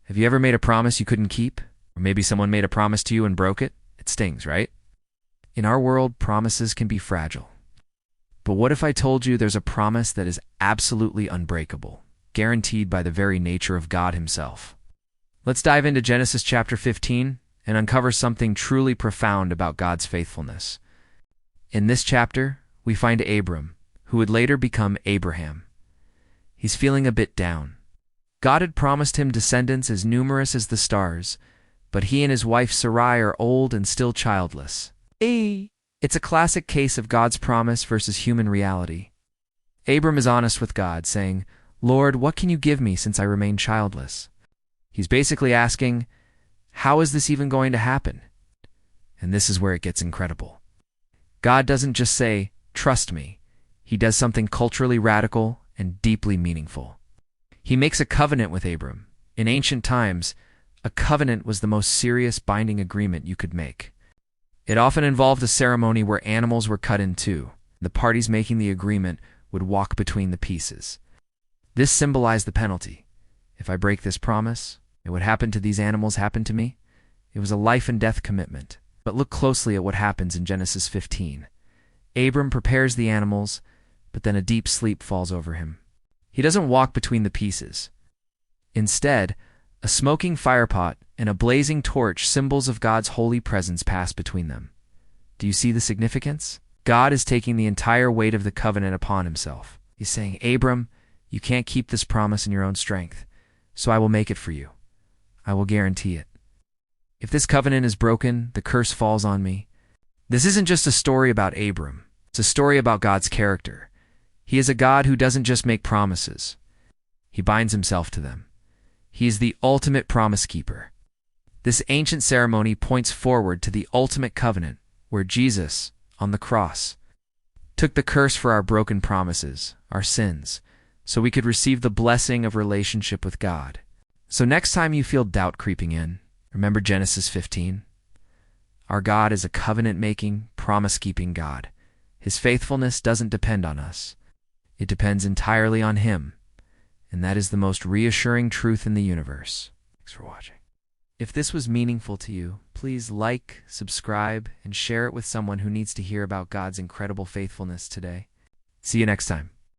Have you ever made a promise you couldn't keep? Or maybe someone made a promise to you and broke it? It stings, right? In our world, promises can be fragile. But what if I told you there's a promise that is absolutely unbreakable, guaranteed by the very nature of God himself? Let's dive into Genesis chapter 15 and uncover something truly profound about God's faithfulness. In this chapter, we find Abram, who would later become Abraham. He's feeling a bit down. God had promised him descendants as numerous as the stars, but he and his wife Sarai are old and still childless. It's a classic case of God's promise versus human reality. Abram is honest with God, saying, "Lord, what can you give me since I remain childless?" He's basically asking, how is this even going to happen? And this is where it gets incredible. God doesn't just say, "Trust me." He does something culturally radical and deeply meaningful. He makes a covenant with Abram. In ancient times, a covenant was the most serious binding agreement you could make. It often involved a ceremony where animals were cut in two. The parties making the agreement would walk between the pieces. This symbolized the penalty. If I break this promise, and what happened to these animals happened to me. It was a life and death commitment. But look closely at what happens in Genesis 15. Abram prepares the animals, but then a deep sleep falls over him. He doesn't walk between the pieces. Instead, a smoking firepot and a blazing torch, symbols of God's holy presence, pass between them. Do you see the significance? God is taking the entire weight of the covenant upon himself. He's saying, Abram, you can't keep this promise in your own strength, so I will make it for you. I will guarantee it. If this covenant is broken, the curse falls on me. This isn't just a story about Abram. It's a story about God's character. He is a God who doesn't just make promises. He binds himself to them. He is the ultimate promise keeper. This ancient ceremony points forward to the ultimate covenant, where Jesus, on the cross, took the curse for our broken promises, our sins, so we could receive the blessing of relationship with God. So next time you feel doubt creeping in, remember Genesis 15. Our God is a covenant-making, promise-keeping God. His faithfulness doesn't depend on us. It depends entirely on him. And that is the most reassuring truth in the universe. Thanks for watching. If this was meaningful to you, please like, subscribe, and share it with someone who needs to hear about God's incredible faithfulness today. See you next time.